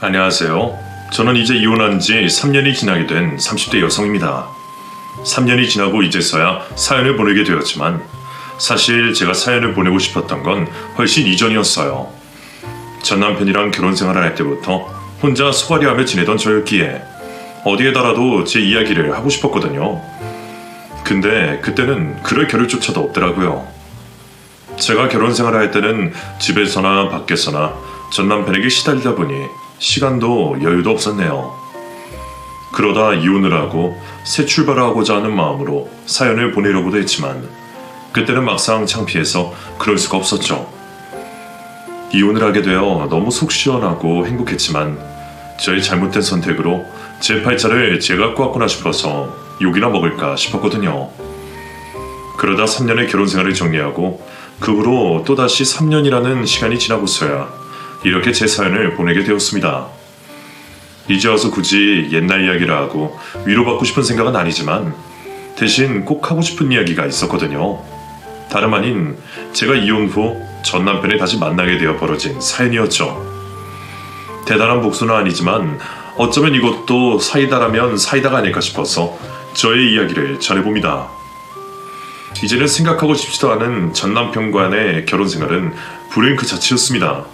안녕하세요. 저는 이제 이혼한 지 3년이 지나게 된 30대 여성입니다. 3년이 지나고 이제서야 사연을 보내게 되었지만 사실 제가 사연을 보내고 싶었던 건 훨씬 이전이었어요. 전 남편이랑 결혼 생활을 할 때부터 혼자 소갈이하며 지내던 저였기에 어디에 달아도 제 이야기를 하고 싶었거든요. 근데 그때는 그럴 겨를조차도 없더라고요. 제가 결혼 생활을 할 때는 집에서나 밖에서나 전 남편에게 시달리다 보니 시간도 여유도 없었네요. 그러다 이혼을 하고 새 출발을 하고자 하는 마음으로 사연을 보내려고도 했지만 그때는 막상 창피해서 그럴 수가 없었죠. 이혼을 하게 되어 너무 속 시원하고 행복했지만 저의 잘못된 선택으로 제 팔자를 제가 꼬았구나 싶어서 욕이나 먹을까 싶었거든요. 그러다 3년의 결혼 생활을 정리하고 그 후로 또다시 3년이라는 시간이 지나고서야 이렇게 제 사연을 보내게 되었습니다. 이제 와서 굳이 옛날 이야기를 하고 위로받고 싶은 생각은 아니지만 대신 꼭 하고 싶은 이야기가 있었거든요. 다름 아닌 제가 이혼 후 전 남편을 다시 만나게 되어 벌어진 사연이었죠. 대단한 복수는 아니지만 어쩌면 이것도 사이다라면 사이다가 아닐까 싶어서 저의 이야기를 전해봅니다. 이제는 생각하고 싶지도 않은 전 남편과의 결혼 생활은 불행 그 자체였습니다.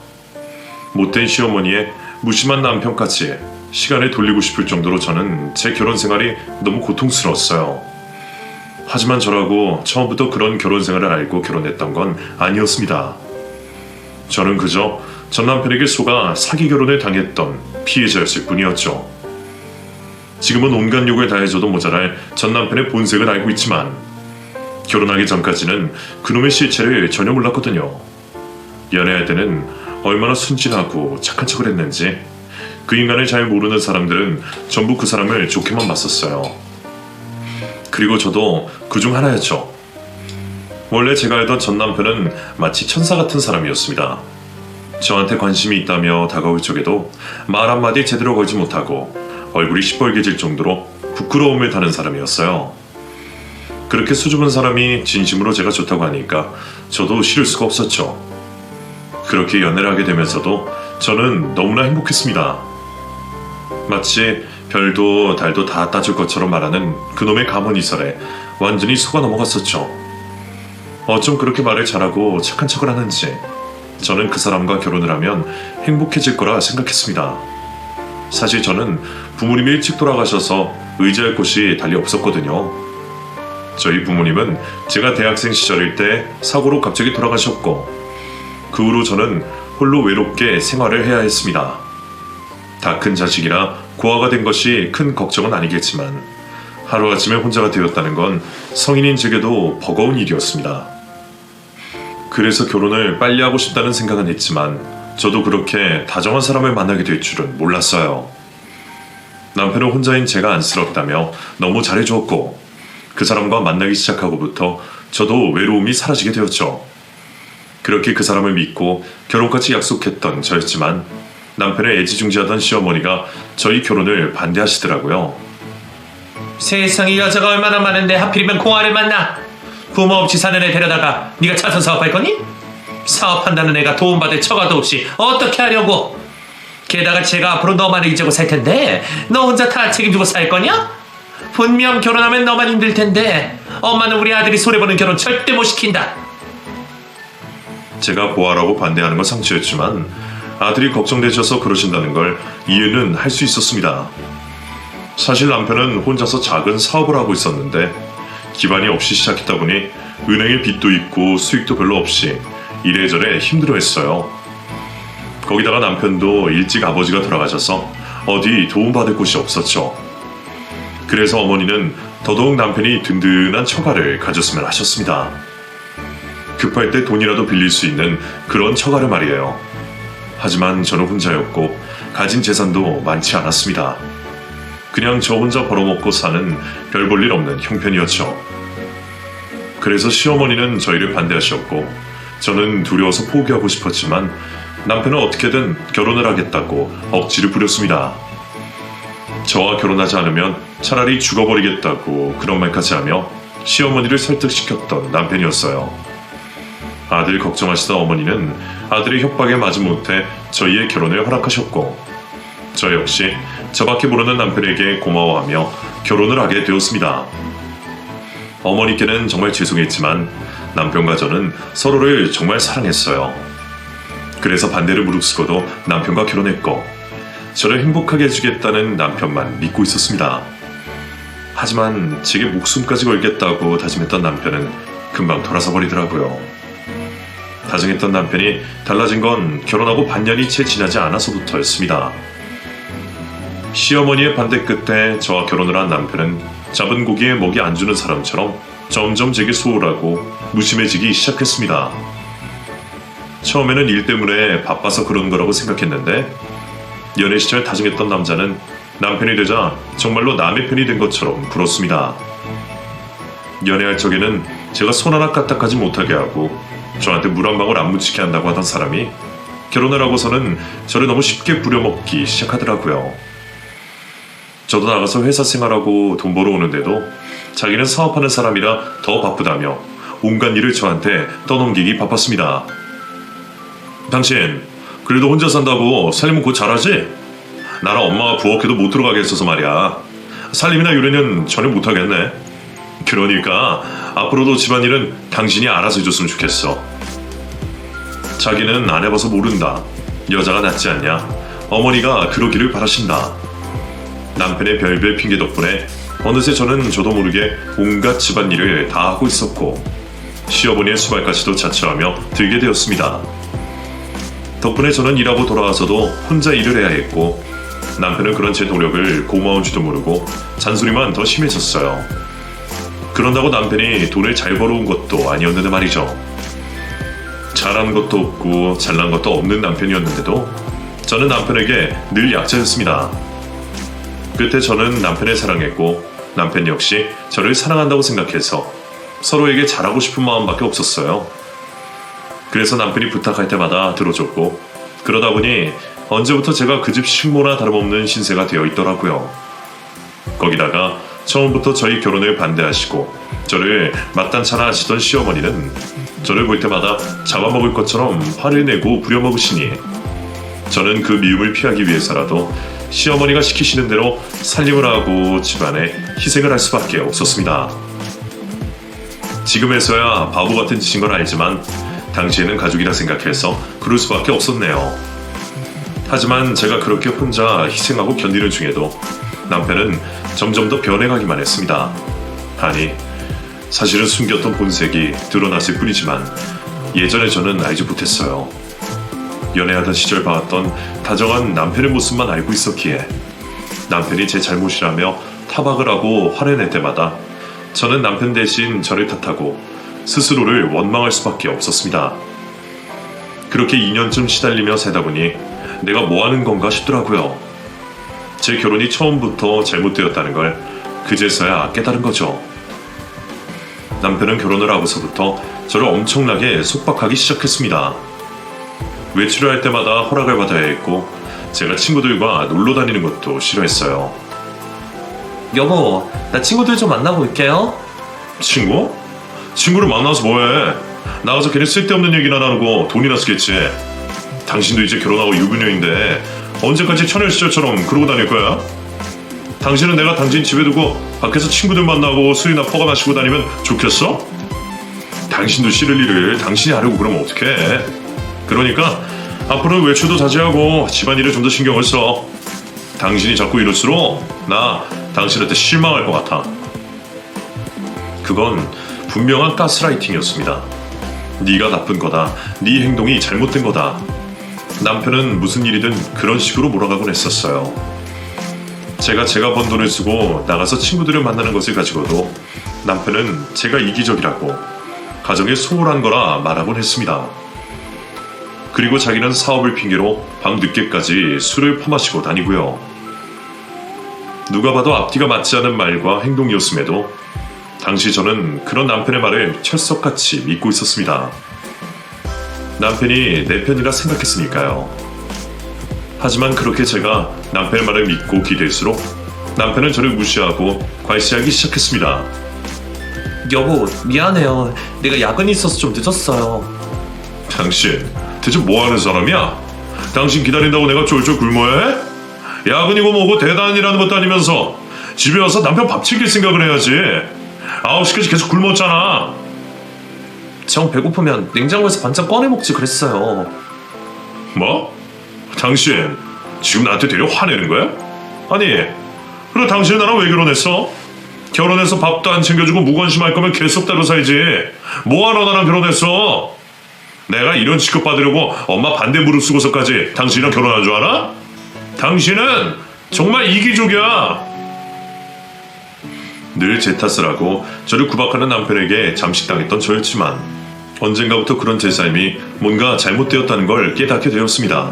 못된 시어머니의 무심한 남편까지 시간을 돌리고 싶을 정도로 저는 제 결혼 생활이 너무 고통스러웠어요. 하지만 저라고 처음부터 그런 결혼 생활을 알고 결혼했던 건 아니었습니다. 저는 그저 전 남편에게 속아 사기 결혼을 당했던 피해자였을 뿐이었죠. 지금은 온갖 욕을 다해줘도 모자랄 전 남편의 본색을 알고 있지만 결혼하기 전까지는 그놈의 실체를 전혀 몰랐거든요. 연애할 때는 얼마나 순진하고 착한 척을 했는지 그 인간을 잘 모르는 사람들은 전부 그 사람을 좋게만 봤었어요. 그리고 저도 그중 하나였죠. 원래 제가 알던 전 남편은 마치 천사 같은 사람이었습니다. 저한테 관심이 있다며 다가올 적에도 말 한마디 제대로 걸지 못하고 얼굴이 시뻘개질 정도로 부끄러움을 타는 사람이었어요. 그렇게 수줍은 사람이 진심으로 제가 좋다고 하니까 저도 싫을 수가 없었죠. 그렇게 연애를 하게 되면서도 저는 너무나 행복했습니다. 마치 별도 달도 다 따줄 것처럼 말하는 그놈의 가문이설에 완전히 속아 넘어갔었죠. 어쩜 그렇게 말을 잘하고 착한 척을 하는지 저는 그 사람과 결혼을 하면 행복해질 거라 생각했습니다. 사실 저는 부모님이 일찍 돌아가셔서 의지할 곳이 달리 없었거든요. 저희 부모님은 제가 대학생 시절일 때 사고로 갑자기 돌아가셨고 그 후로 저는 홀로 외롭게 생활을 해야 했습니다. 다 큰 자식이라 고아가 된 것이 큰 걱정은 아니겠지만 하루아침에 혼자가 되었다는 건 성인인 제게도 버거운 일이었습니다. 그래서 결혼을 빨리 하고 싶다는 생각은 했지만 저도 그렇게 다정한 사람을 만나게 될 줄은 몰랐어요. 남편은 혼자인 제가 안쓰럽다며 너무 잘해주었고 그 사람과 만나기 시작하고부터 저도 외로움이 사라지게 되었죠. 그렇게 그 사람을 믿고 결혼까지 약속했던 저였지만 남편의 애지중지하던 시어머니가 저희 결혼을 반대하시더라고요. 세상에 여자가 얼마나 많은데 하필이면 공아를 만나. 부모 없이 사는 애 데려다가 네가 차선 사업할 거니? 사업한다는 애가 도움받을 처가도 없이 어떻게 하려고. 게다가 제가 앞으로 너만을 잊고 살 텐데 너 혼자 다 책임지고 살 거냐? 분명 결혼하면 너만 힘들 텐데 엄마는 우리 아들이 손해보는 결혼 절대 못 시킨다. 제가 고아라고 반대하는 건 상처였지만 아들이 걱정되셔서 그러신다는 걸 이해는 할 수 있었습니다. 사실 남편은 혼자서 작은 사업을 하고 있었는데 기반이 없이 시작했다 보니 은행에 빚도 있고 수익도 별로 없이 이래저래 힘들어했어요. 거기다가 남편도 일찍 아버지가 돌아가셔서 어디 도움받을 곳이 없었죠. 그래서 어머니는 더더욱 남편이 든든한 처가를 가졌으면 하셨습니다. 급할 때 돈이라도 빌릴 수 있는 그런 처가를 말이에요. 하지만 저는 혼자였고 가진 재산도 많지 않았습니다. 그냥 저 혼자 벌어먹고 사는 별 볼 일 없는 형편이었죠. 그래서 시어머니는 저희를 반대하셨고 저는 두려워서 포기하고 싶었지만 남편은 어떻게든 결혼을 하겠다고 억지를 부렸습니다. 저와 결혼하지 않으면 차라리 죽어버리겠다고 그런 말까지 하며 시어머니를 설득시켰던 남편이었어요. 아들 걱정하시던 어머니는 아들의 협박에 마지 못해 저희의 결혼을 허락하셨고 저 역시 저밖에 모르는 남편에게 고마워하며 결혼을 하게 되었습니다. 어머니께는 정말 죄송했지만 남편과 저는 서로를 정말 사랑했어요. 그래서 반대를 무릅쓰고도 남편과 결혼했고 저를 행복하게 해주겠다는 남편만 믿고 있었습니다. 하지만 제게 목숨까지 걸겠다고 다짐했던 남편은 금방 돌아서 버리더라고요. 다정했던 남편이 달라진 건 결혼하고 반년이 채 지나지 않아서부터였습니다. 시어머니의 반대 끝에 저와 결혼을 한 남편은 잡은 고기에 먹이 안 주는 사람처럼 점점 제게 소홀하고 무심해지기 시작했습니다. 처음에는 일 때문에 바빠서 그런 거라고 생각했는데 연애 시절 다정했던 남자는 남편이 되자 정말로 남의 편이 된 것처럼 굴었습니다. 연애할 적에는 제가 손 하나 까딱하지 못하게 하고 저한테 물 한 방울 안 묻히게 한다고 하던 사람이 결혼을 하고서는 저를 너무 쉽게 부려먹기 시작하더라고요. 저도 나가서 회사 생활하고 돈 벌어 오는데도 자기는 사업하는 사람이라 더 바쁘다며 온갖 일을 저한테 떠넘기기 바빴습니다. 당신 그래도 혼자 산다고 살림은 곧 잘하지? 나랑 엄마가 부엌에도 못 들어가게 했어서 말이야. 살림이나 요리는 전혀 못하겠네. 그러니까 앞으로도 집안일은 당신이 알아서 해줬으면 좋겠어. 자기는 안 해봐서 모른다. 여자가 낫지 않냐. 어머니가 그러기를 바라신다. 남편의 별별 핑계 덕분에 어느새 저도 모르게 온갖 집안일을 다 하고 있었고 시어머니의 수발까지도 자처하며 들게 되었습니다. 덕분에 저는 일하고 돌아와서도 혼자 일을 해야 했고 남편은 그런 제 노력을 고마운 줄도 모르고 잔소리만 더 심해졌어요. 그런다고 남편이 돈을 잘 벌어온 것도 아니었는데 말이죠. 잘한 것도 없고 잘난 것도 없는 남편이었는데도 저는 남편에게 늘 약자였습니다. 끝에 저는 남편을 사랑했고 남편 역시 저를 사랑한다고 생각해서 서로에게 잘하고 싶은 마음밖에 없었어요. 그래서 남편이 부탁할 때마다 들어줬고 그러다 보니 언제부터 제가 그 집 식모나 다름없는 신세가 되어 있더라고요. 거기다가 처음부터 저희 결혼을 반대하시고 저를 맞단차나 하시던 시어머니는 저를 볼 때마다 잡아먹을 것처럼 화를 내고 부려먹으시니 저는 그 미움을 피하기 위해서라도 시어머니가 시키시는 대로 살림을 하고 집안에 희생을 할 수밖에 없었습니다. 지금에서야 바보 같은 짓인 건 알지만 당시에는 가족이라 생각해서 그럴 수밖에 없었네요. 하지만 제가 그렇게 혼자 희생하고 견디는 중에도 남편은 점점 더 변해가기만 했습니다. 아니, 사실은 숨겼던 본색이 드러났을 뿐이지만 예전에 저는 알지 못했어요. 연애하던 시절 봐왔던 다정한 남편의 모습만 알고 있었기에 남편이 제 잘못이라며 타박을 하고 화를 낼 때마다 저는 남편 대신 저를 탓하고 스스로를 원망할 수밖에 없었습니다. 그렇게 2년쯤 시달리며 살다 보니 내가 뭐 하는 건가 싶더라고요. 제 결혼이 처음부터 잘못되었다는 걸 그제서야 깨달은 거죠. 남편은 결혼을 하고서부터 저를 엄청나게 속박하기 시작했습니다. 외출을 할 때마다 허락을 받아야 했고 제가 친구들과 놀러 다니는 것도 싫어했어요. 여보, 나 친구들 좀 만나고 올게요. 친구? 친구를 만나서 뭐해? 나가서 괜히 쓸데없는 얘기나 나누고 돈이나 쓰겠지. 당신도 이제 결혼하고 유부녀인데 언제까지 처녀 시절처럼 그러고 다닐 거야? 당신은 내가 당신 집에 두고 밖에서 친구들 만나고 술이나 퍼가 마시고 다니면 좋겠어? 당신도 싫을 일을 당신이 하려고 그러면 어떡해? 그러니까 앞으로 외출도 자제하고 집안일에 좀 더 신경을 써. 당신이 자꾸 이럴수록 나 당신한테 실망할 것 같아. 그건 분명한 가스라이팅이었습니다. 네가 나쁜 거다. 네 행동이 잘못된 거다. 남편은 무슨 일이든 그런 식으로 몰아가곤 했었어요. 제가 번 돈을 쓰고 나가서 친구들을 만나는 것을 가지고도 남편은 제가 이기적이라고 가정에 소홀한 거라 말하곤 했습니다. 그리고 자기는 사업을 핑계로 밤 늦게까지 술을 퍼마시고 다니고요. 누가 봐도 앞뒤가 맞지 않은 말과 행동이었음에도 당시 저는 그런 남편의 말을 철석같이 믿고 있었습니다. 남편이 내 편이라 생각했으니까요. 하지만 그렇게 제가 남편의 말을 믿고 기댈수록 남편은 저를 무시하고 괄시하기 시작했습니다. 여보, 미안해요. 내가 야근이 있어서 좀 늦었어요. 당신 대체 뭐하는 사람이야? 당신 기다린다고 내가 쫄쫄 굶어야 해? 야근이고 뭐고 대단한 일하는 것도 아니면서 집에 와서 남편 밥 챙길 생각을 해야지. 9시까지 계속 굶었잖아. 정 배고프면 냉장고에서 반찬 꺼내 먹지 그랬어요. 뭐? 당신 지금 나한테 되려 화내는 거야? 아니, 그래 당신 나랑 왜 결혼했어? 결혼해서 밥도 안 챙겨주고 무관심할 거면 계속 따로 살지. 뭐하러 나랑 결혼했어? 내가 이런 취급받으려고 엄마 반대 무릎 쓰고서까지 당신이랑 결혼한 줄 알아? 당신은 정말 이기적이야. 늘 제 탓을 하고 저를 구박하는 남편에게 잠식당했던 저였지만 언젠가부터 그런 제 삶이 뭔가 잘못되었다는 걸 깨닫게 되었습니다.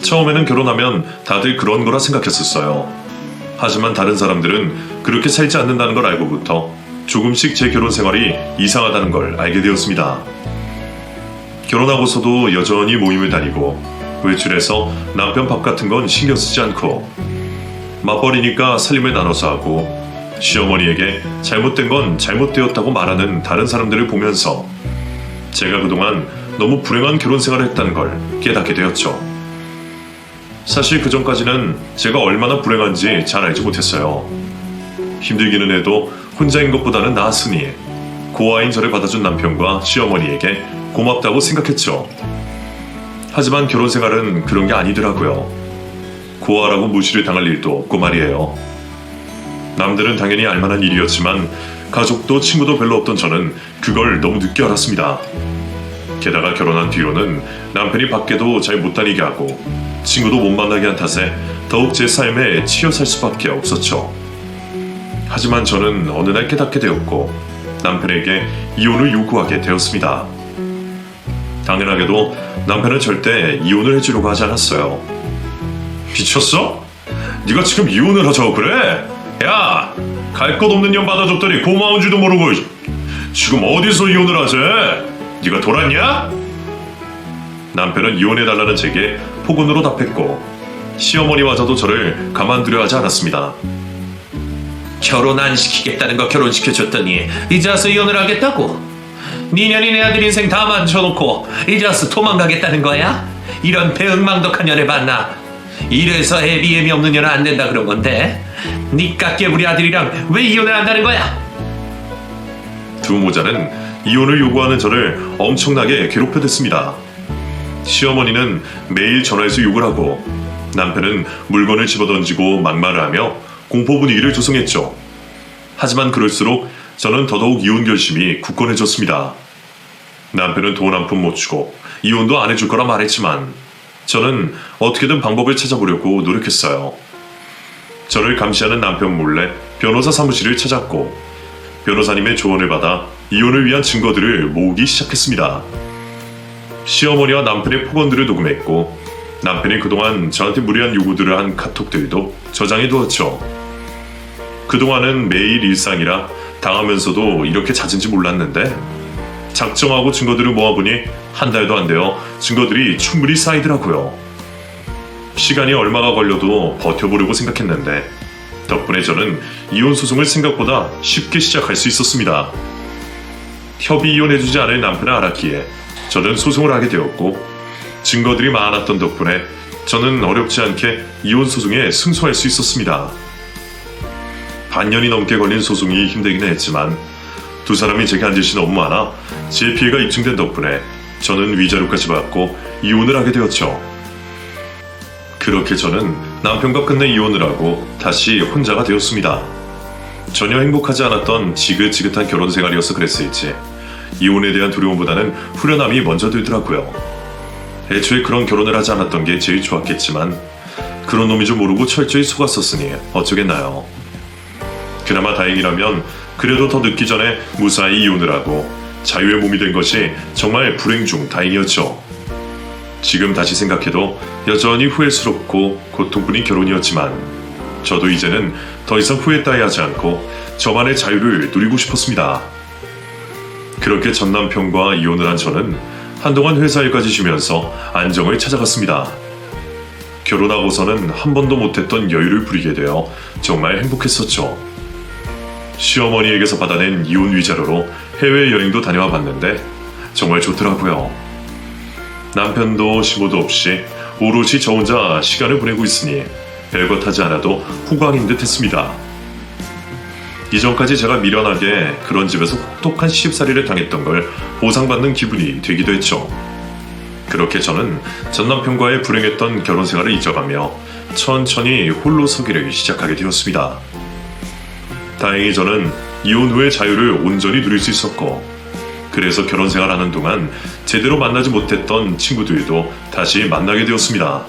처음에는 결혼하면 다들 그런 거라 생각했었어요. 하지만 다른 사람들은 그렇게 살지 않는다는 걸 알고부터 조금씩 제 결혼 생활이 이상하다는 걸 알게 되었습니다. 결혼하고서도 여전히 모임을 다니고 외출해서 남편 밥 같은 건 신경 쓰지 않고 맞벌이니까 살림을 나눠서 하고 시어머니에게 잘못된 건 잘못되었다고 말하는 다른 사람들을 보면서 제가 그동안 너무 불행한 결혼 생활을 했다는 걸 깨닫게 되었죠. 사실 그 전까지는 제가 얼마나 불행한지 잘 알지 못했어요. 힘들기는 해도 혼자인 것보다는 나았으니 고아인 저를 받아준 남편과 시어머니에게 고맙다고 생각했죠. 하지만 결혼 생활은 그런 게 아니더라고요. 고아라고 무시를 당할 일도 없고 말이에요. 남들은 당연히 알만한 일이었지만 가족도 친구도 별로 없던 저는 그걸 너무 늦게 알았습니다. 게다가 결혼한 뒤로는 남편이 밖에도 잘 못 다니게 하고 친구도 못 만나게 한 탓에 더욱 제 삶에 치여 살 수밖에 없었죠. 하지만 저는 어느 날 깨닫게 되었고 남편에게 이혼을 요구하게 되었습니다. 당연하게도 남편은 절대 이혼을 해주려고 하지 않았어요. 미쳤어? 네가 지금 이혼을 하자고 그래? 야, 갈 것 없는 년 받아줬더니 고마운 줄도 모르고 지금 어디서 이혼을 하재? 네가 돌았냐? 남편은 이혼해달라는 제게 폭언으로 답했고 시어머니마저도 저를 가만두려 하지 않았습니다. 결혼 안 시키겠다는 거 결혼시켜줬더니 이제 와서 이혼을 하겠다고? 니년이 내 아들 인생 다 망쳐놓고 이제 와서 도망가겠다는 거야? 이런 배은망덕한 년을 봤나? 이래서 애비애미 없는 년은 안 된다 그런 건데 니깎게 우리 아들이랑 왜 이혼을 한다는 거야? 두 모자는 이혼을 요구하는 저를 엄청나게 괴롭혀댔습니다. 시어머니는 매일 전화해서 욕을 하고 남편은 물건을 집어던지고 막말을 하며 공포 분위기를 조성했죠. 하지만 그럴수록 저는 더더욱 이혼 결심이 굳건해졌습니다. 남편은 돈 한 푼 못 주고 이혼도 안 해줄 거라 말했지만 저는 어떻게든 방법을 찾아보려고 노력했어요. 저를 감시하는 남편 몰래 변호사 사무실을 찾았고 변호사님의 조언을 받아 이혼을 위한 증거들을 모으기 시작했습니다. 시어머니와 남편의 폭언들을 녹음했고 남편이 그동안 저한테 무리한 요구들을 한 카톡들도 저장해 두었죠. 그동안은 매일 일상이라 당하면서도 이렇게 잦은지 몰랐는데 작정하고 증거들을 모아보니 한 달도 안 되어 증거들이 충분히 쌓이더라고요. 시간이 얼마가 걸려도 버텨보려고 생각했는데 덕분에 저는 이혼 소송을 생각보다 쉽게 시작할 수 있었습니다. 협의 이혼해주지 않을 남편을 알았기에 저는 소송을 하게 되었고 증거들이 많았던 덕분에 저는 어렵지 않게 이혼 소송에 승소할 수 있었습니다. 반년이 넘게 걸린 소송이 힘들긴 했지만 두 사람이 제게 한 짓이 너무 많아 제 피해가 입증된 덕분에 저는 위자료까지 받고 이혼을 하게 되었죠. 그렇게 저는 남편과 끝내 이혼을 하고 다시 혼자가 되었습니다. 전혀 행복하지 않았던 지긋지긋한 결혼 생활이어서 그랬을지 이혼에 대한 두려움보다는 후련함이 먼저 들더라고요. 애초에 그런 결혼을 하지 않았던 게 제일 좋았겠지만 그런 놈인 줄 모르고 철저히 속았었으니 어쩌겠나요. 그나마 다행이라면 그래도 더 늦기 전에 무사히 이혼을 하고 자유의 몸이 된 것이 정말 불행 중 다행이었죠. 지금 다시 생각해도 여전히 후회스럽고 고통뿐인 결혼이었지만 저도 이제는 더 이상 후회 따위 하지 않고 저만의 자유를 누리고 싶었습니다. 그렇게 전 남편과 이혼을 한 저는 한동안 회사 일까지 쉬면서 안정을 찾아갔습니다. 결혼하고서는 한 번도 못했던 여유를 부리게 되어 정말 행복했었죠. 시어머니에게서 받아낸 이혼 위자료로 해외여행도 다녀와 봤는데 정말 좋더라고요. 남편도 시모도 없이 오롯이 저 혼자 시간을 보내고 있으니 별것 하지 않아도 후광인 듯 했습니다. 이전까지 제가 미련하게 그런 집에서 혹독한 시집살이를 당했던 걸 보상받는 기분이 되기도 했죠. 그렇게 저는 전 남편과의 불행했던 결혼 생활을 잊어가며 천천히 홀로 서기를 시작하게 되었습니다. 다행히 저는 이혼 후의 자유를 온전히 누릴 수 있었고, 그래서 결혼 생활하는 동안 제대로 만나지 못했던 친구들도 다시 만나게 되었습니다.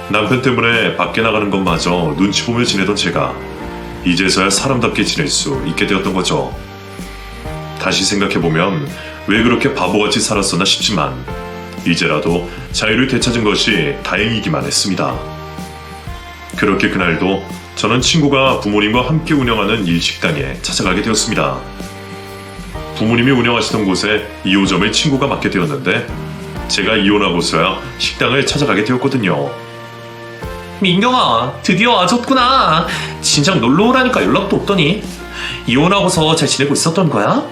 남편 때문에 밖에 나가는 것마저 눈치 보며 지내던 제가 이제서야 사람답게 지낼 수 있게 되었던 거죠. 다시 생각해보면 왜 그렇게 바보같이 살았었나 싶지만 이제라도 자유를 되찾은 것이 다행이기만 했습니다. 그렇게 그날도 저는 친구가 부모님과 함께 운영하는 일식당에 찾아가게 되었습니다. 부모님이 운영하시던 곳에 2호점을 친구가 맡게 되었는데 제가 이혼하고서야 식당을 찾아가게 되었거든요. 민경아, 드디어 와줬구나. 진작 놀러 오라니까 연락도 없더니. 이혼하고서 잘 지내고 있었던 거야?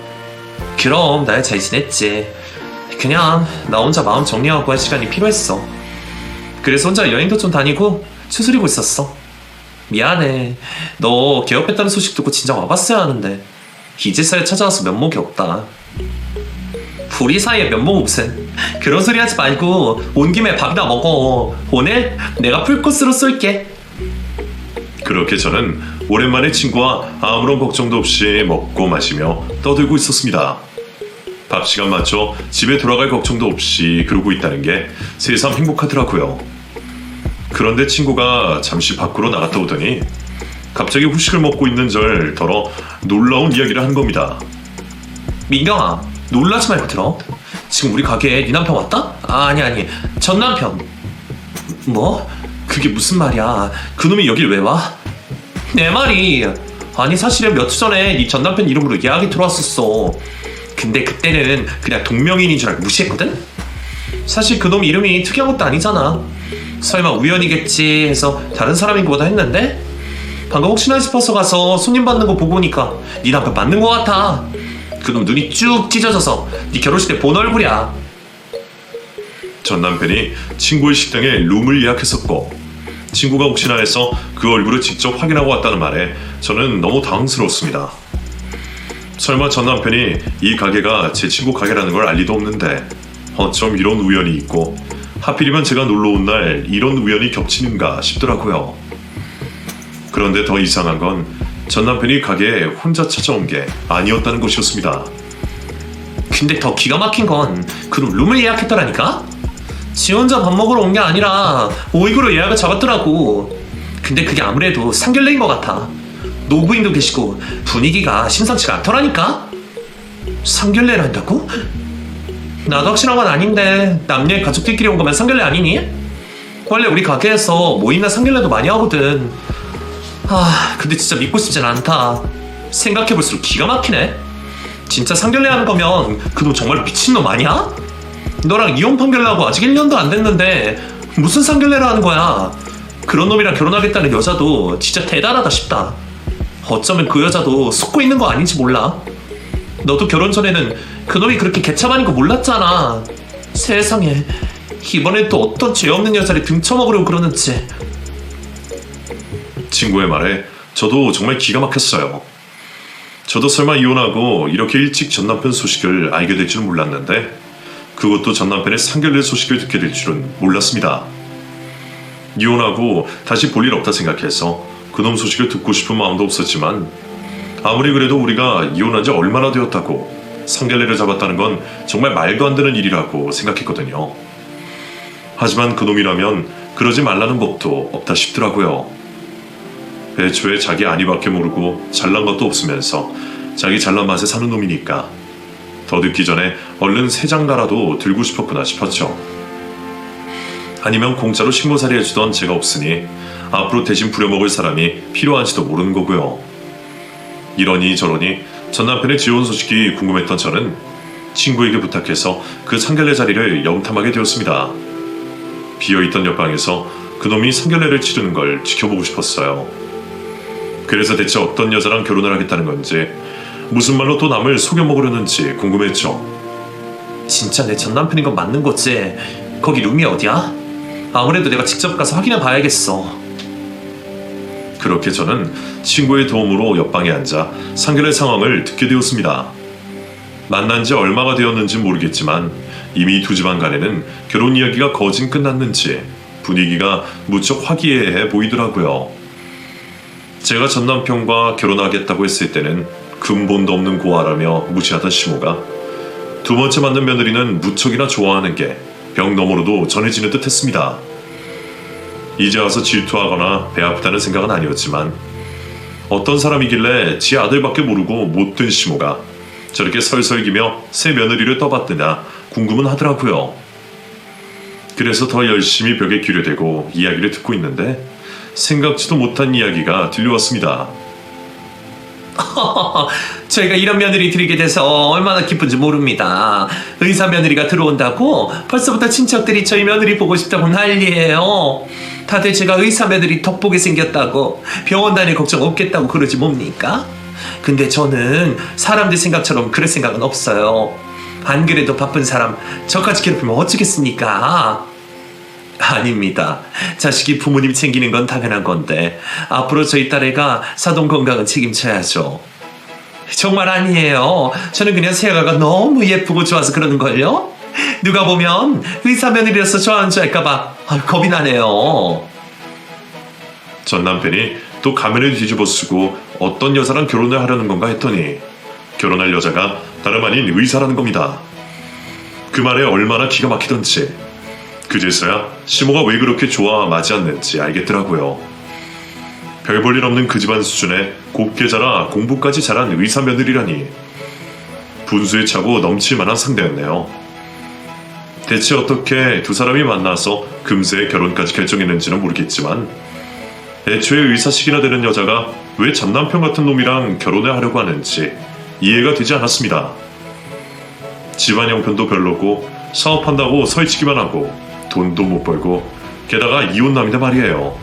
그럼 나야 잘 지냈지. 그냥 나 혼자 마음 정리하고 할 시간이 필요했어. 그래서 혼자 여행도 좀 다니고 추스리고 있었어. 미안해. 너 개업했다는 소식 듣고 진작 와봤어야 하는데 이제서야 찾아와서 면목이 없다. 우리 사이에 면목이 무슨. 그런 소리 하지 말고 온 김에 밥이나 먹어. 오늘 내가 풀코스로 쏠게. 그렇게 저는 오랜만에 친구와 아무런 걱정도 없이 먹고 마시며 떠들고 있었습니다. 밥 시간 맞춰 집에 돌아갈 걱정도 없이 그러고 있다는 게 새삼 행복하더라고요. 그런데 친구가 잠시 밖으로 나갔다 오더니 갑자기 후식을 먹고 있는 절 더러 놀라운 이야기를 한 겁니다. 민경아, 놀라지 말고 들어. 지금 우리 가게에 네 남편 왔다? 아니 전 남편. 뭐? 그게 무슨 말이야. 그놈이 여길 왜 와? 내 말이, 아니 사실은 몇 주 전에 네 전 남편 이름으로 예약이 들어왔었어. 근데 그때는 그냥 동명이인인 줄 알고 무시했거든? 사실 그놈 이름이 특이한 것도 아니잖아. 설마 우연이겠지 해서 다른 사람인 거보다 했는데 방금 혹시나 싶어서 가서 손님 받는 거 보고 보니까 네 남편 맞는 거 같아. 그놈 눈이 쭉 찢어져서 네 결혼식 때 본 얼굴이야. 전 남편이 친구의 식당에 룸을 예약했었고 친구가 혹시나 해서 그 얼굴을 직접 확인하고 왔다는 말에 저는 너무 당황스러웠습니다. 설마 전 남편이 이 가게가 제 친구 가게라는 걸 알 리도 없는데 어쩜 이런 우연이 있고 하필이면 제가 놀러 온 날 이런 우연이 겹치는가 싶더라고요. 그런데 더 이상한 건 전 남편이 가게에 혼자 찾아온 게 아니었다는 것이었습니다. 근데 더 기가 막힌 건 그놈 룸을 예약했더라니까? 지 혼자 밥 먹으러 온 게 아니라 오이구로 예약을 잡았더라고. 근데 그게 아무래도 상견례인 것 같아. 노부인도 계시고 분위기가 심상치가 않더라니까? 상견례를 한다고? 나도 확실한 건 아닌데 남녀의 가족들끼리 온 거면 상견례 아니니? 원래 우리 가게에서 모임이나 상견례도 많이 하거든. 근데 진짜 믿고 싶진 않다. 생각해볼수록 기가 막히네. 진짜 상견례 하는 거면 그놈 정말 미친놈 아니야? 너랑 이혼 판결나고 아직 1년도 안 됐는데 무슨 상견례를 하는 거야? 그런 놈이랑 결혼하겠다는 여자도 진짜 대단하다 싶다. 어쩌면 그 여자도 속고 있는 거 아닌지 몰라. 너도 결혼 전에는 그놈이 그렇게 개차반인 거 몰랐잖아. 세상에, 이번엔 또 어떤 죄 없는 여자를 등쳐먹으려고 그러는지. 친구의 말에 저도 정말 기가 막혔어요. 저도 설마 이혼하고 이렇게 일찍 전 남편 소식을 알게 될 줄은 몰랐는데 그것도 전 남편의 상견례 소식을 듣게 될 줄은 몰랐습니다. 이혼하고 다시 볼 일 없다 생각해서 그놈 소식을 듣고 싶은 마음도 없었지만 아무리 그래도 우리가 이혼한 지 얼마나 되었다고 상견례를 잡았다는 건 정말 말도 안 되는 일이라고 생각했거든요. 하지만 그놈이라면 그러지 말라는 법도 없다 싶더라고요. 애초에 자기 아니밖에 모르고 잘난 것도 없으면서 자기 잘난 맛에 사는 놈이니까 더 듣기 전에 얼른 세 장나라도 들고 싶었구나 싶었죠. 아니면 공짜로 신고살이 해주던 제가 없으니 앞으로 대신 부려먹을 사람이 필요한지도 모르는 거고요. 이러니 저러니 전 남편의 지혼 소식이 궁금했던 저는 친구에게 부탁해서 그 상견례 자리를 염탐하게 되었습니다. 비어있던 옆방에서 그놈이 상견례를 치르는 걸 지켜보고 싶었어요. 그래서 대체 어떤 여자랑 결혼을 하겠다는 건지 무슨 말로 또 남을 속여먹으려는지 궁금했죠. 진짜 내 전 남편인 건 맞는 거지? 거기 룸이 어디야? 아무래도 내가 직접 가서 확인해 봐야겠어. 전 남편이 룸을 예약했다는 건 진짜 좀 이상하다. 전 남편이 룸을 예약했다는 건 확실하거든? 전 남편이 룸을 예약했다는 건 확실해. 근데 그 룸이 어디야? 거기 룸이 어디야? 아무래도 내가 직접 가서 확인해 봐야겠어. 그렇게 저는 친구의 도움으로 옆방에 앉아 상견례 상황을 듣게 되었습니다. 만난 지 얼마가 되었는지 모르겠지만 이미 두 집안 간에는 결혼 이야기가 거진 끝났는지 분위기가 무척 화기애애 보이더라고요. 제가 전 남편과 결혼하겠다고 했을 때는 근본도 없는 고아라며 무시하던 시모가 두 번째 만난 며느리는 무척이나 좋아하는 게 벽 너머로도 전해지는 듯 했습니다. 이제 와서 질투하거나 배 아프다는 생각은 아니었지만 어떤 사람이길래 지 아들밖에 모르고 못된 시모가 저렇게 설설기며 새 며느리를 떠받드냐 궁금은 하더라고요. 그래서 더 열심히 벽에 귀를 대고 이야기를 듣고 있는데 생각지도 못한 이야기가 들려왔습니다. 저희가 이런 며느리 드리게 돼서 얼마나 기쁜지 모릅니다. 의사 며느리가 들어온다고 벌써부터 친척들이 저희 며느리 보고 싶다고 난리예요. 다들 제가 의사 며느리 덕보게 생겼다고 병원 다닐 걱정 없겠다고 그러지 뭡니까? 근데 저는 사람들 생각처럼 그럴 생각은 없어요. 안 그래도 바쁜 사람 저까지 괴롭히면 어쩌겠습니까? 아닙니다. 자식이 부모님 챙기는 건 당연한 건데 앞으로 저희 딸애가 사돈 건강은 책임져야죠. 정말 아니에요. 저는 그냥 새아가가 너무 예쁘고 좋아서 그러는걸요. 누가 보면 의사 며느리라서 좋아하는 줄 알까봐 겁이 나네요. 전 남편이 또 가면을 뒤집어 쓰고 어떤 여자랑 결혼을 하려는 건가 했더니 결혼할 여자가 다름 아닌 의사라는 겁니다. 그 말에 얼마나 기가 막히던지 그제서야 시모가 왜 그렇게 좋아 마지 않는지 알겠더라고요. 별 볼 일 없는 그 집안 수준에 곱게 자라 공부까지 잘한 의사 며느리라니 분수에 차고 넘칠 만한 상대였네요. 대체 어떻게 두 사람이 만나서 금세 결혼까지 결정했는지는 모르겠지만 애초에 의사식이나 되는 여자가 왜 전남편 같은 놈이랑 결혼을 하려고 하는지 이해가 되지 않았습니다. 집안 형편도 별로고 사업한다고 설치기만 하고 돈도 못 벌고 게다가 이혼남이다 말이에요.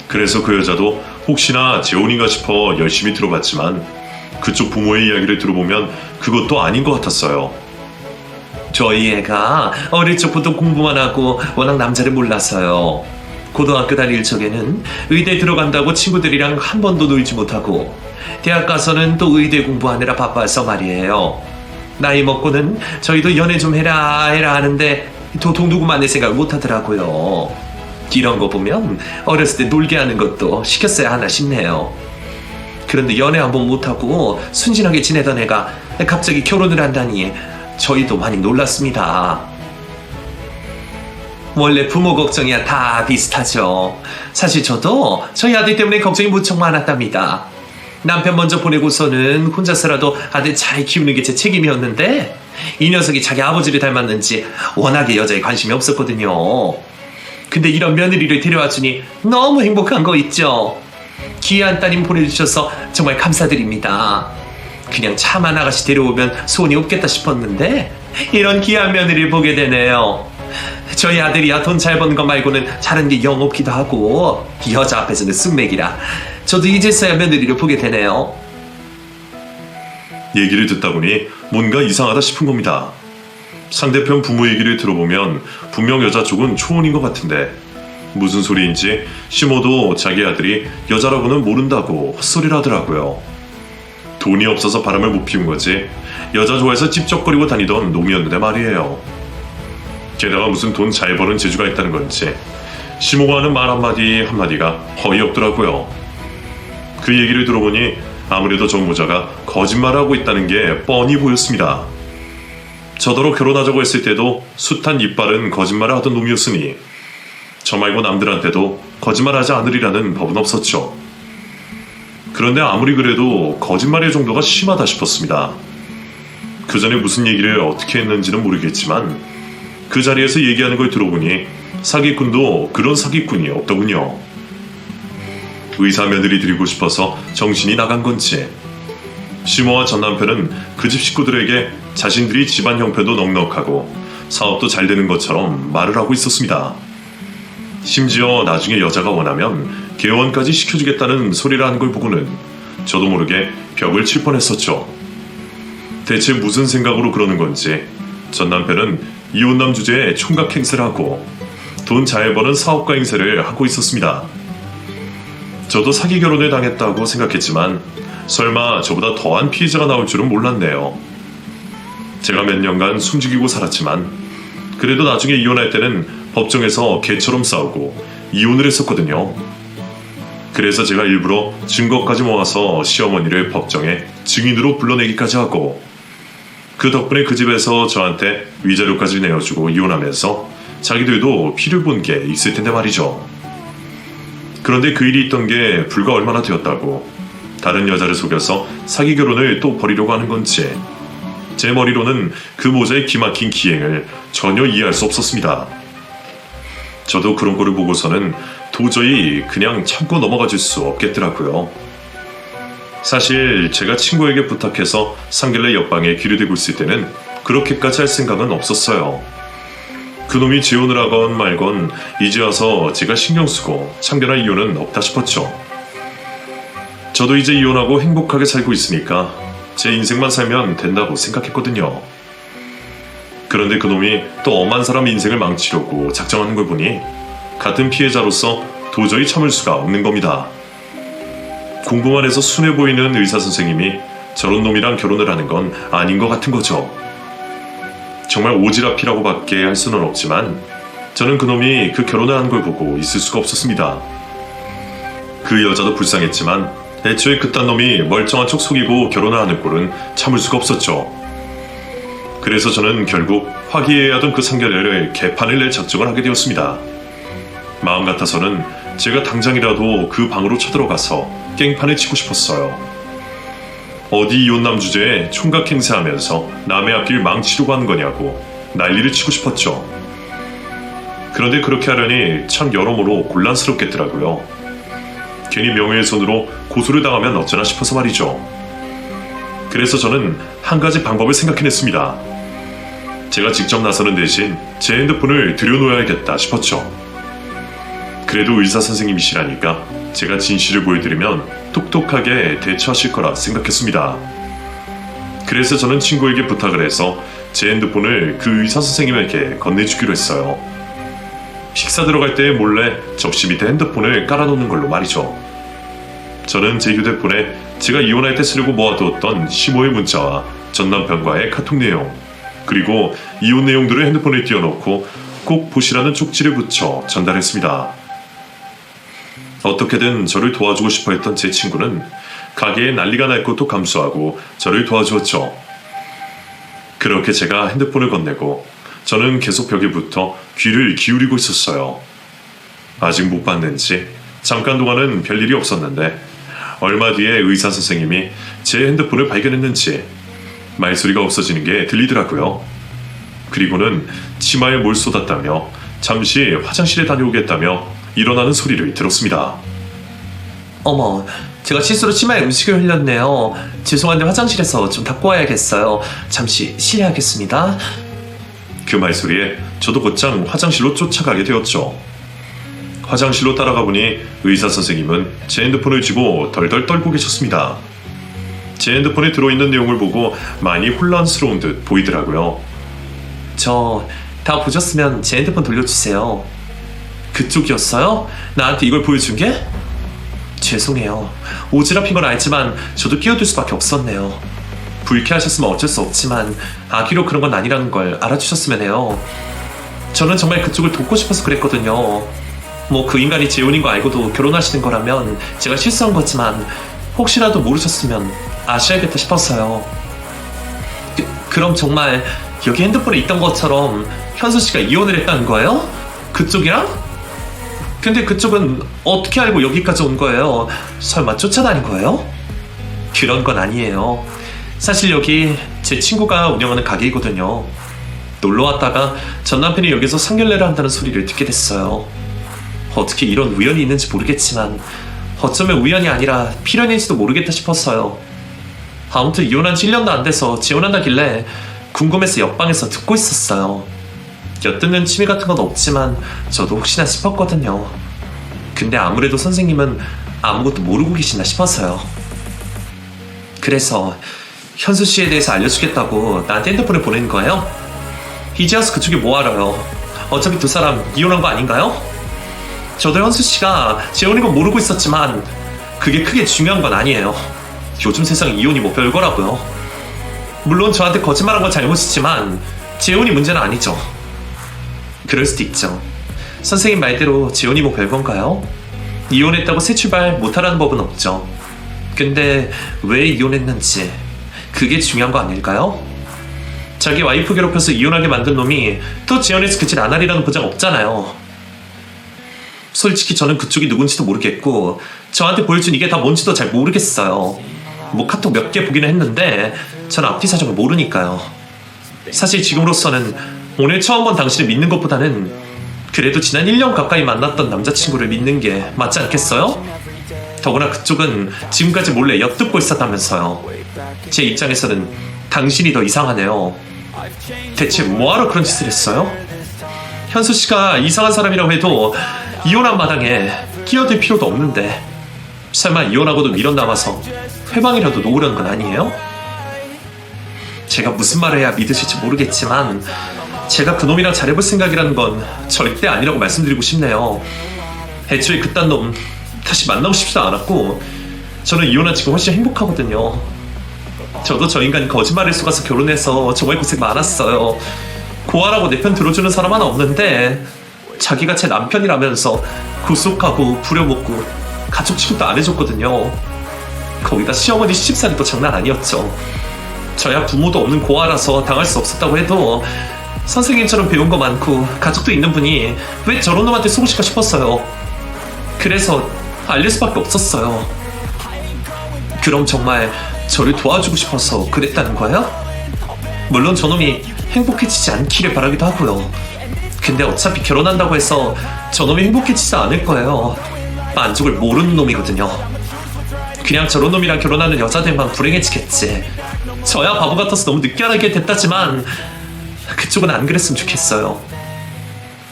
그래서 그 여자도 혹시나 재혼인가 싶어 열심히 들어봤지만 그쪽 부모의 이야기를 들어보면 그것도 아닌 것 같았어요. 저희 애가 어릴 적부터 공부만 하고 워낙 남자를 몰라서요. 고등학교 다닐 적에는 의대 들어간다고 친구들이랑 한 번도 놀지 못하고 대학 가서는 또 의대 공부하느라 바빠서 말이에요. 나이 먹고는 저희도 연애 좀 해라 하는데 도통 누구만 내 생각을 못하더라고요. 이런 거 보면 어렸을 때 놀게 하는 것도 시켰어야 하나 싶네요. 그런데 연애 한 번 못하고 순진하게 지내던 애가 갑자기 결혼을 한다니 저희도 많이 놀랐습니다. 원래 부모 걱정이야 다 비슷하죠. 사실 저도 저희 아들 때문에 걱정이 무척 많았답니다. 남편 먼저 보내고서는 혼자서라도 아들 잘 키우는 게 제 책임이었는데 이 녀석이 자기 아버지를 닮았는지 워낙에 여자에 관심이 없었거든요. 근데 이런 며느리를 데려와주니 너무 행복한 거 있죠. 귀한 따님 보내주셔서 정말 감사드립니다. 그냥 차만 아가씨 데려오면 소원이 없겠다 싶었는데 이런 귀한 며느리를 보게 되네요. 저희 아들이야 돈 잘 버는 거 말고는 잘하는 게 영 없기도 하고 여자 앞에서는 쑥맥이라 저도 이제서야 며느리를 보게 되네요. 얘기를 듣다 보니 뭔가 이상하다 싶은 겁니다. 상대편 부모 얘기를 들어보면 분명 여자 쪽은 초혼인 것 같은데 무슨 소리인지 시모도 자기 아들이 여자라고는 모른다고 헛소리를 하더라고요. 돈이 없어서 바람을 못 피운 거지 여자 좋아해서 찝쩍거리고 다니던 놈이었는데 말이에요. 게다가 무슨 돈 잘 버는 재주가 있다는 건지 시모가 하는 말 한마디가 어이없더라고요. 그 얘기를 들어보니 아무래도 정모자가 거짓말하고 있다는 게 뻔히 보였습니다. 저더러 결혼하자고 했을 때도 숱한 이빨은 거짓말을 하던 놈이었으니 저 말고 남들한테도 거짓말하지 않으리라는 법은 없었죠. 그런데 아무리 그래도 거짓말의 정도가 심하다 싶었습니다. 그 전에 무슨 얘기를 어떻게 했는지는 모르겠지만 그 자리에서 얘기하는 걸 들어보니 사기꾼도 그런 사기꾼이 없더군요. 의사 며느리 드리고 싶어서 정신이 나간 건지 시모와 전 남편은 그 집 식구들에게 자신들이 집안 형편도 넉넉하고 사업도 잘 되는 것처럼 말을 하고 있었습니다. 심지어 나중에 여자가 원하면 개원까지 시켜주겠다는 소리를 하는 걸 보고는 저도 모르게 벽을 칠 뻔했었죠. 대체 무슨 생각으로 그러는 건지 전 남편은 이혼남 주제에 총각 행세를 하고 돈 잘 버는 사업가 행세를 하고 있었습니다. 저도 사기 결혼을 당했다고 생각했지만 설마 저보다 더한 피해자가 나올 줄은 몰랐네요. 제가 몇 년간 숨죽이고 살았지만 그래도 나중에 이혼할 때는 법정에서 개처럼 싸우고 이혼을 했었거든요. 그래서 제가 일부러 증거까지 모아서 시어머니를 법정에 증인으로 불러내기까지 하고 그 덕분에 그 집에서 저한테 위자료까지 내어주고 이혼하면서 자기들도 피를 본 게 있을 텐데 말이죠. 그런데 그 일이 있던 게 불과 얼마나 되었다고 다른 여자를 속여서 사기 결혼을 또 벌이려고 하는 건지 제 머리로는 그 모자의 기막힌 기행을 전혀 이해할 수 없었습니다. 저도 그런 거를 보고서는 도저히 그냥 참고 넘어가 줄 수 없겠더라고요. 사실 제가 친구에게 부탁해서 상길래 옆방에 귀를 대고 있을 때는 그렇게까지 할 생각은 없었어요. 그놈이 재혼을 하건 말건 이제 와서 제가 신경 쓰고 참견할 이유는 없다 싶었죠. 저도 이제 이혼하고 행복하게 살고 있으니까 제 인생만 살면 된다고 생각했거든요. 그런데 그놈이 또 엄한 사람 인생을 망치려고 작정하는 걸 보니 같은 피해자로서 도저히 참을 수가 없는 겁니다. 공부만 해서 순해 보이는 의사 선생님이 저런 놈이랑 결혼을 하는 건 아닌 것 같은 거죠. 정말 오지랖이라고 밖에 할 수는 없지만 저는 그놈이 그 결혼을 하는 걸 보고 있을 수가 없었습니다. 그 여자도 불쌍했지만 애초에 그딴 놈이 멀쩡한 척 속이고 결혼을 하는 꼴은 참을 수가 없었죠. 그래서 저는 결국 화기애애 하던 그 상견례를 개판을 낼 작정을 하게 되었습니다. 마음 같아서는 제가 당장이라도 그 방으로 쳐들어가서 깽판을 치고 싶었어요. 어디 이혼남 주제에 총각 행세하면서 남의 앞길 망치려고 하는 거냐고 난리를 치고 싶었죠. 그런데 그렇게 하려니 참 여러모로 곤란스럽겠더라고요. 괜히 명예의 손으로 고소를 당하면 어쩌나 싶어서 말이죠. 그래서 저는 한 가지 방법을 생각해냈습니다. 제가 직접 나서는 대신 제 핸드폰을 들여놓아야겠다 싶었죠. 그래도 의사 선생님이시라니까 제가 진실을 보여드리면 똑똑하게 대처하실 거라 생각했습니다. 그래서 저는 친구에게 부탁을 해서 제 핸드폰을 그 의사 선생님에게 건네주기로 했어요. 식사 들어갈 때 몰래 접시 밑에 핸드폰을 깔아놓는 걸로 말이죠. 저는 제 휴대폰에 제가 이혼할 때 쓰려고 모아두었던 시모의 문자와 전 남편과의 카톡 내용 그리고 이혼 내용들을 핸드폰에 띄워놓고 꼭 보시라는 쪽지를 붙여 전달했습니다. 어떻게든 저를 도와주고 싶어 했던 제 친구는 가게에 난리가 날 것도 감수하고 저를 도와주었죠. 그렇게 제가 핸드폰을 건네고 저는 계속 벽에 붙어 귀를 기울이고 있었어요. 아직 못 봤는지 잠깐 동안은 별일이 없었는데 얼마 뒤에 의사 선생님이 제 핸드폰을 발견했는지 말소리가 없어지는 게 들리더라고요. 그리고는 치마에 뭘 쏟았다며 잠시 화장실에 다녀오겠다며 일어나는 소리를 들었습니다. 어머, 제가 실수로 치마에 음식을 흘렸네요. 죄송한데 화장실에서 좀 닦고 와야겠어요. 잠시 실례하겠습니다. 그 말소리에 저도 곧장 화장실로 쫓아가게 되었죠. 화장실로 따라가 보니 의사 선생님은 제 핸드폰을 쥐고 덜덜 떨고 계셨습니다. 제 핸드폰에 들어있는 내용을 보고 많이 혼란스러운 듯 보이더라고요. 저 다 보셨으면 제 핸드폰 돌려주세요. 그쪽이었어요? 나한테 이걸 보여준 게? 죄송해요. 오지랖인 건 알지만 저도 끼어들 수밖에 없었네요. 불쾌하셨으면 어쩔 수 없지만 악의로 그런 건 아니라는 걸 알아주셨으면 해요. 저는 정말 그쪽을 돕고 싶어서 그랬거든요. 뭐 그 인간이 재혼인 거 알고도 결혼하시는 거라면 제가 실수한 거지만 혹시라도 모르셨으면 아셔야겠다 싶어서요. 그럼 정말 여기 핸드폰에 있던 것처럼 현수 씨가 이혼을 했다는 거예요? 그쪽이랑? 근데 그쪽은 어떻게 알고 여기까지 온 거예요? 설마 쫓아다닌 거예요? 그런 건 아니에요. 사실 여기 제 친구가 운영하는 가게이거든요. 놀러 왔다가 전 남편이 여기서 상견례를 한다는 소리를 듣게 됐어요. 어떻게 이런 우연이 있는지 모르겠지만 어쩌면 우연이 아니라 필연일지도 모르겠다 싶었어요. 아무튼 이혼한 지 1년도 안 돼서 재혼한다길래 궁금해서 옆방에서 듣고 있었어요. 엿듣는 취미 같은 건 없지만 저도 혹시나 싶었거든요. 근데 아무래도 선생님은 아무것도 모르고 계시나 싶어서요. 그래서 현수 씨에 대해서 알려주겠다고 나한테 핸드폰을 보내는 거예요? 이제 와서 그쪽이 뭐 알아요? 어차피 두 사람 이혼한 거 아닌가요? 저도 현수 씨가 재혼인 건 모르고 있었지만 그게 크게 중요한 건 아니에요. 요즘 세상 이혼이 뭐 별거라고요. 물론 저한테 거짓말한 건 잘못이지만 재혼이 문제는 아니죠. 그럴 수도 있죠. 선생님 말대로 재혼이 뭐 별건가요? 이혼했다고 새 출발 못하라는 법은 없죠. 근데 왜 이혼했는지 그게 중요한 거 아닐까요? 자기 와이프 괴롭혀서 이혼하게 만든 놈이 또 재혼해서 그 짓 안 하리라는 보장 없잖아요. 솔직히 저는 그쪽이 누군지도 모르겠고 저한테 보여준 이게 다 뭔지도 잘 모르겠어요. 뭐 카톡 몇 개 보기는 했는데 저는 앞뒤 사정을 모르니까요. 사실 지금으로서는 오늘 처음 본 당신을 믿는 것보다는 그래도 지난 1년 가까이 만났던 남자친구를 믿는 게 맞지 않겠어요? 더구나 그쪽은 지금까지 몰래 엿듣고 있었다면서요. 제 입장에서는 당신이 더 이상하네요. 대체 뭐하러 그런 짓을 했어요? 현수 씨가 이상한 사람이라고 해도 이혼한 마당에 끼어들 필요도 없는데 설마 이혼하고도 미련 남아서 회방이라도 놓으려는 건 아니에요? 제가 무슨 말을 해야 믿으실지 모르겠지만 제가 그놈이랑 잘해볼 생각이라는 건 절대 아니라고 말씀드리고 싶네요. 애초에 그딴 놈 다시 만나고 싶지도 않았고 저는 이혼한 지금 훨씬 행복하거든요. 저도 저 인간이 거짓말을 속아서 결혼해서 정말 고생 많았어요. 고아라고 내 편 들어주는 사람 하나 없는데 자기가 제 남편이라면서 구속하고 부려먹고 가족 취급도 안 해줬거든요. 거기다 시어머니 시집살이도 장난 아니었죠. 저야 부모도 없는 고아라서 당할 수 없었다고 해도 선생님처럼 배운 거 많고 가족도 있는 분이 왜 저런 놈한테 속으실까 싶었어요. 그래서 알릴 수밖에 없었어요. 그럼 정말 저를 도와주고 싶어서 그랬다는 거예요? 물론 저놈이 행복해지지 않기를 바라기도 하고요. 근데 어차피 결혼한다고 해서 저놈이 행복해지지 않을 거예요. 만족을 모르는 놈이거든요. 그냥 저런 놈이랑 결혼하는 여자들만 불행해지겠지. 저야 바보 같아서 너무 늦게 알게 됐다지만 그쪽은 안 그랬으면 좋겠어요.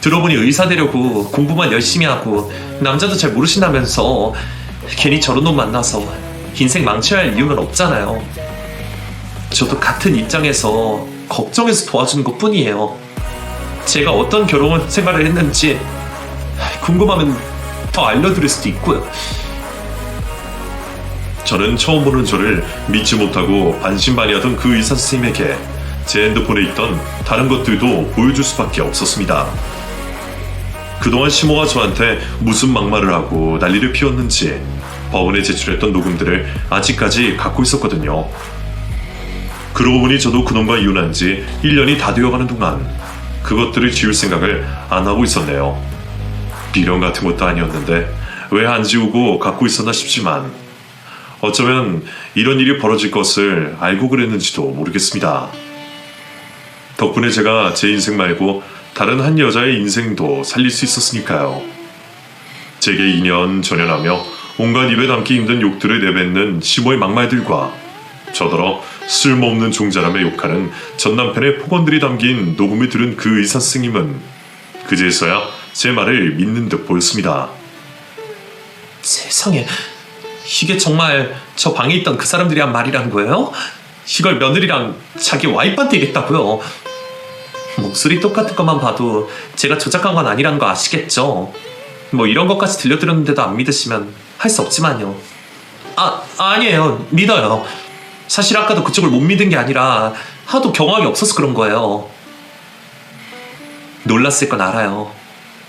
들어보니 의사 되려고 공부만 열심히 하고 남자도 잘 모르신다면서 괜히 저런 놈 만나서 인생 망쳐야 할 이유는 없잖아요. 저도 같은 입장에서 걱정해서 도와주는 것 뿐이에요. 제가 어떤 결혼 생활을 했는지 궁금하면 더 알려드릴 수도 있고요. 저는 처음 보는 저를 믿지 못하고 반신반의하던 그 의사 선생님에게 제 핸드폰에 있던 다른 것들도 보여줄 수밖에 없었습니다. 그동안 시모가 저한테 무슨 막말을 하고 난리를 피웠는지 법원에 제출했던 녹음들을 아직까지 갖고 있었거든요. 그러고 보니 저도 그놈과 이혼한 지 1년이 다 되어가는 동안 그것들을 지울 생각을 안 하고 있었네요. 미련 같은 것도 아니었는데 왜 안 지우고 갖고 있었나 싶지만 어쩌면 이런 일이 벌어질 것을 알고 그랬는지도 모르겠습니다. 덕분에 제가 제 인생 말고 다른 한 여자의 인생도 살릴 수 있었으니까요. 제게 2년 전연하며 온갖 입에 담기 힘든 욕들을 내뱉는 시모의 막말들과 저더러 쓸모없는 종자라며 욕하는 전 남편의 폭언들이 담긴 녹음을 들은 그 의사 선생님은 그제서야 제 말을 믿는 듯 보였습니다. 세상에, 이게 정말 저 방에 있던 그 사람들이 한 말이란 거예요? 이걸 며느리랑 자기 와이프한테 얘기했다고요? 목소리 똑같은 것만 봐도 제가 조작한 건 아니라는 거 아시겠죠? 뭐 이런 것까지 들려드렸는데도 안 믿으시면 할 수 없지만요. 아니에요. 믿어요. 사실 아까도 그쪽을 못 믿은 게 아니라 하도 경험이 없어서 그런 거예요. 놀랐을 건 알아요.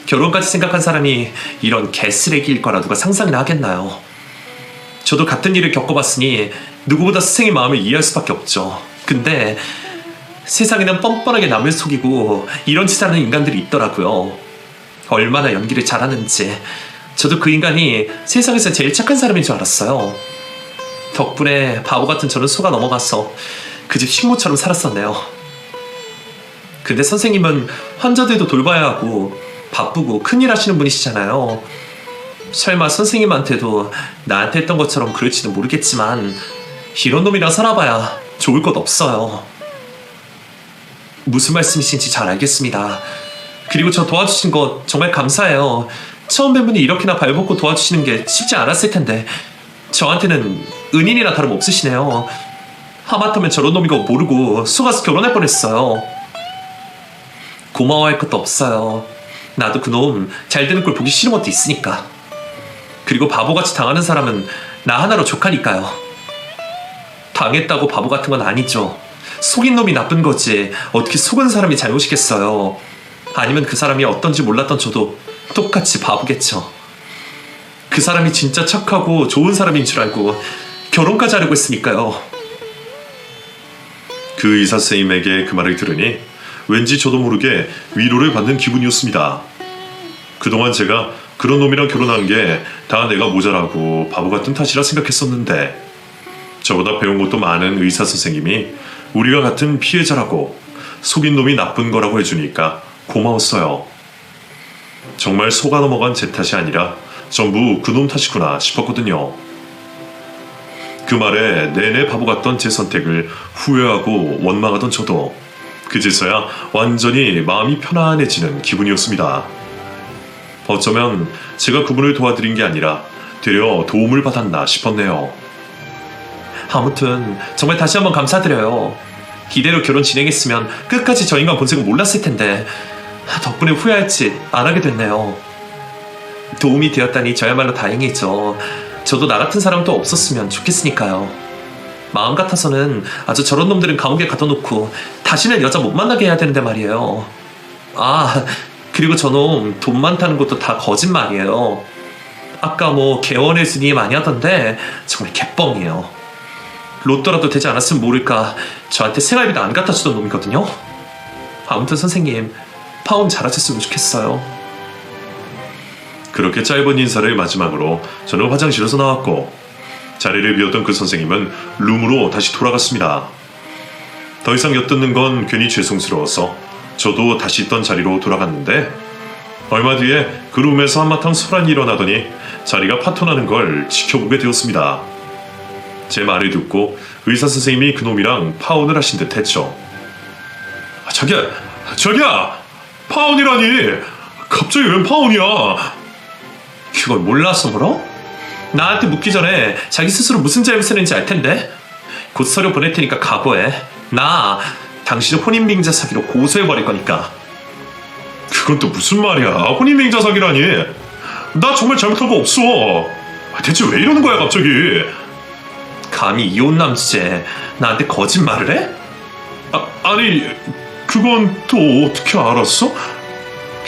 결혼까지 생각한 사람이 이런 개쓰레기일 거라 누가 상상이나 하겠나요? 저도 같은 일을 겪어봤으니 누구보다 스승의 마음을 이해할 수밖에 없죠. 근데 세상에는 뻔뻔하게 남을 속이고 이런 짓 하는 인간들이 있더라고요. 얼마나 연기를 잘하는지. 저도 그 인간이 세상에서 제일 착한 사람인 줄 알았어요. 덕분에 바보 같은 저는 속아 넘어가서 그 집 식모처럼 살았었네요. 근데 선생님은 환자들도 돌봐야 하고 바쁘고 큰일 하시는 분이시잖아요. 설마 선생님한테도 나한테 했던 것처럼 그럴지도 모르겠지만 이런 놈이랑 살아봐야 좋을 것 없어요. 무슨 말씀이신지 잘 알겠습니다. 그리고 저 도와주신 거 정말 감사해요. 처음 뵌 분이 이렇게나 발벗고 도와주시는 게 쉽지 않았을 텐데 저한테는 은인이나 다름없으시네요. 하마터면 저런 놈인 거 모르고 속아서 결혼할 뻔했어요. 고마워할 것도 없어요. 나도 그놈 잘 되는 걸 보기 싫은 것도 있으니까. 그리고 바보같이 당하는 사람은 나 하나로 족하니까요. 당했다고 바보 같은 건 아니죠. 속인 놈이 나쁜 거지 어떻게 속은 사람이 잘못이겠어요. 아니면 그 사람이 어떤지 몰랐던 저도 똑같이 바보겠죠. 그 사람이 진짜 착하고 좋은 사람인 줄 알고 결혼까지 하려고 했으니까요. 그 의사 선생님에게 그 말을 들으니 왠지 저도 모르게 위로를 받는 기분이었습니다. 그동안 제가 그런 놈이랑 결혼한 게 다 내가 모자라고 바보 같은 탓이라 생각했었는데 저보다 배운 것도 많은 의사 선생님이 우리가 같은 피해자라고 속인 놈이 나쁜 거라고 해주니까 고마웠어요. 정말 속아 넘어간 제 탓이 아니라 전부 그놈 탓이구나 싶었거든요. 그 말에 내내 바보 같던 제 선택을 후회하고 원망하던 저도 그제서야 완전히 마음이 편안해지는 기분이었습니다. 어쩌면 제가 그분을 도와드린 게 아니라 되려 도움을 받았나 싶었네요. 아무튼 정말 다시 한번 감사드려요. 이대로 결혼 진행했으면 끝까지 저 인간 본색을 몰랐을 텐데 덕분에 후회할지 안 하게 됐네요. 도움이 되었다니 저야말로 다행이죠. 저도 나 같은 사람도 없었으면 좋겠으니까요. 마음 같아서는 아주 저런 놈들은 감옥에 가둬놓고 다시는 여자 못 만나게 해야 되는데 말이에요. 아, 그리고 저놈 돈 많다는 것도 다 거짓말이에요. 아까 뭐 개원해주니 많이 하던데 정말 개뻥이에요. 로또라도 되지 않았으면 모를까 저한테 생활비도 안 갖다 주던 놈이거든요. 아무튼 선생님, 파혼 잘하셨으면 좋겠어요. 그렇게 짧은 인사를 마지막으로 저는 화장실에서 나왔고 자리를 비웠던 그 선생님은 룸으로 다시 돌아갔습니다. 더 이상 엿듣는 건 괜히 죄송스러워서 저도 다시 있던 자리로 돌아갔는데 얼마 뒤에 그 룸에서 한바탕 소란이 일어나더니 자리가 파토나는 걸 지켜보게 되었습니다. 제 말을 듣고 의사 선생님이 그놈이랑 파혼을 하신 듯 했죠. 자기야! 파혼이라니! 갑자기 웬 파혼이야? 그걸 몰라서 물어? 나한테 묻기 전에 자기 스스로 무슨 잘못을 했는지 알 텐데. 곧 서류 보낼 테니까 각오해. 나 당신을 혼인빙자 사기로 고소해버릴 거니까. 그건 또 무슨 말이야? 혼인빙자 사기라니? 나 정말 잘못한 거 없어. 대체 왜 이러는 거야 갑자기? 감히 이혼남 주제 나한테 거짓말을 해? 아니 그건 또 어떻게 알았어?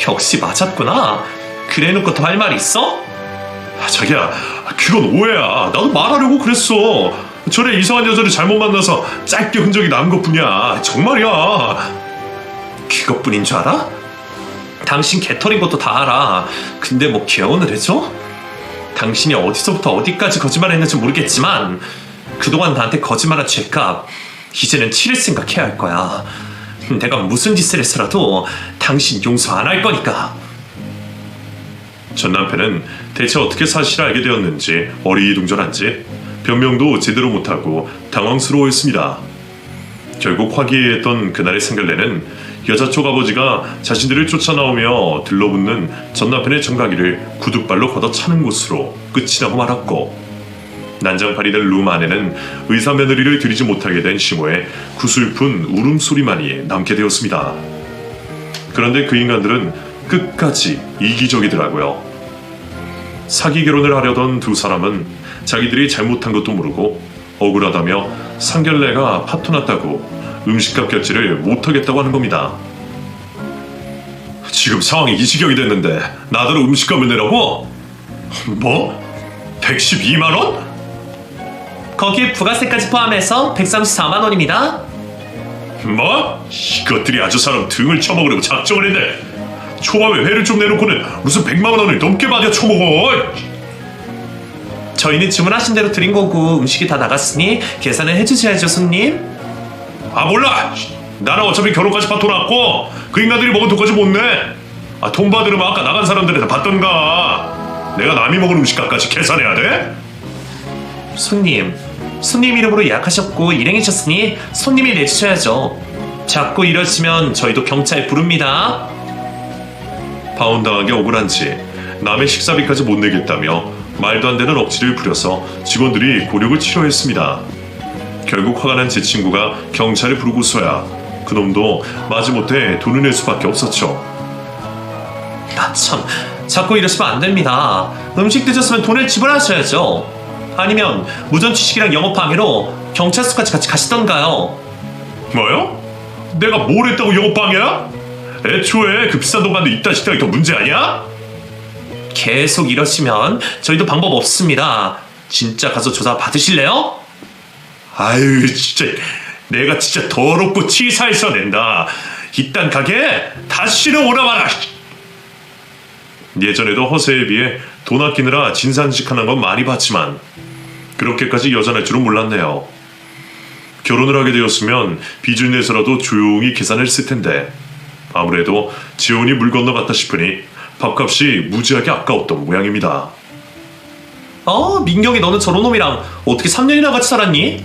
역시 맞았구나. 그래놓고 더 할 말이 있어? 자기야 그건 오해야. 나도 말하려고 그랬어. 전에 이상한 여자를 잘못 만나서 짧게 흔적이 남은 것뿐이야. 정말이야. 그것뿐인 줄 알아? 당신 개털인 것도 다 알아. 근데 뭐 개원을 해줘? 당신이 어디서부터 어디까지 거짓말했는지 모르겠지만 그동안 나한테 거짓말한 죄값 이제는 치를 생각해야 할 거야. 내가 무슨 짓을 했어라도 당신 용서 안 할 거니까. 전 남편은 대체 어떻게 사실을 알게 되었는지 어리둥절한지 변명도 제대로 못하고 당황스러워했습니다. 결국 화기애애했던 그날의 상견례는 여자 쪽 아버지가 자신들을 쫓아나오며 들러붙는 전 남편의 정강이를 구둣발로 걷어차는 곳으로 끝이 나고 말았고 난장판이 된 룸 안에는 의사 며느리를 들이지 못하게 된 시모의 구슬픈 울음소리만이 남게 되었습니다. 그런데 그 인간들은 끝까지 이기적이더라고요. 사기 결혼을 하려던 두 사람은 자기들이 잘못한 것도 모르고 억울하다며 상견례가 파토났다고 음식값 결제를 못하겠다고 하는 겁니다. 지금 상황이 이 지경이 됐는데 나더러 음식값을 내라고? 뭐? 112만 원? 거기에 부가세까지 포함해서 134만 원입니다. 뭐? 이것들이 아주 사람 등을 쳐먹으려고 작정을 했네. 초밥에 회를 좀 내놓고는 무슨 100만 원을 넘게 받아 쳐먹어. 저희는 주문하신 대로 드린 거고 음식이 다 나갔으니 계산을 해주셔야죠, 손님. 아 몰라. 나는 어차피 결혼까지 파토났고 그 인간들이 먹은 돈까지 못 내. 돈 받으려면 아까 나간 사람들한테 받던가. 내가 남이 먹은 음식값까지 계산해야 돼? 손님 이름으로 예약하셨고 일행이셨으니 손님이 내주셔야죠. 자꾸 이러시면 저희도 경찰 부릅니다. 파혼당하게 억울한지 남의 식사비까지 못 내겠다며 말도 안 되는 억지를 부려서 직원들이 곤욕을 치러했습니다. 결국 화가 난 제 친구가 경찰을 부르고서야 그놈도 마지못해 돈을 낼 수밖에 없었죠. 아, 참. 자꾸 이러시면 안 됩니다. 음식 드셨으면 돈을 지불하셔야죠. 아니면 무전취식이랑 영업방해로 경찰서까지 같이 가시던가요. 뭐요? 내가 뭘 했다고 영업방해야? 애초에 그 비싼 돈 받는 이딴 식당이 더 문제 아니야? 계속 이러시면 저희도 방법 없습니다. 진짜 가서 조사 받으실래요? 아유 진짜 내가 진짜 더럽고 치사해서 낸다. 이딴 가게 다시는 오라 마라. 예전에도 허세에 비해 돈 아끼느라 진상짓하는 건 많이 봤지만 그렇게까지 여전할 줄은 몰랐네요. 결혼을 하게 되었으면 빚을 내서라도 조용히 계산을 했을 텐데 아무래도 지온이 물 건너갔다 싶으니 밥값이 무지하게 아까웠던 모양입니다. 민경이 너는 저런 놈이랑 어떻게 3년이나 같이 살았니?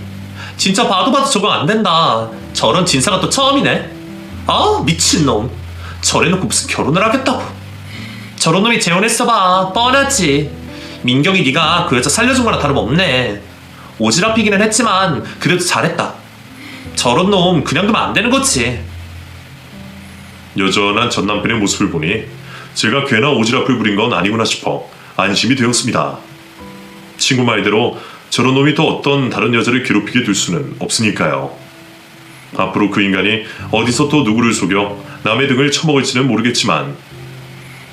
진짜 봐도 적응 안 된다. 저런 진사가 또 처음이네. 미친놈. 저래놓고 무슨 결혼을 하겠다고. 저런 놈이 재혼했어봐. 뻔하지. 민경이 네가 그 여자 살려준 거나 다름없네. 오지랖이기는 했지만 그래도 잘했다. 저런 놈 그냥 두면 안 되는 거지. 여전한 전 남편의 모습을 보니 제가 괜한 오지랖을 부린 건 아니구나 싶어 안심이 되었습니다. 친구 말대로 저런 놈이 또 어떤 다른 여자를 괴롭히게 될 수는 없으니까요. 앞으로 그 인간이 어디서 또 누구를 속여 남의 등을 쳐먹을지는 모르겠지만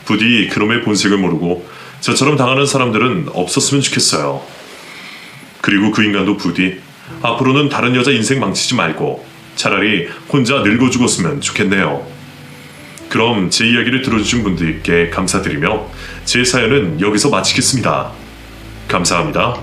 부디 그놈의 본색을 모르고 저처럼 당하는 사람들은 없었으면 좋겠어요. 그리고 그 인간도 부디 앞으로는 다른 여자 인생 망치지 말고 차라리 혼자 늙어 죽었으면 좋겠네요. 그럼 제 이야기를 들어주신 분들께 감사드리며 제 사연은 여기서 마치겠습니다. 감사합니다.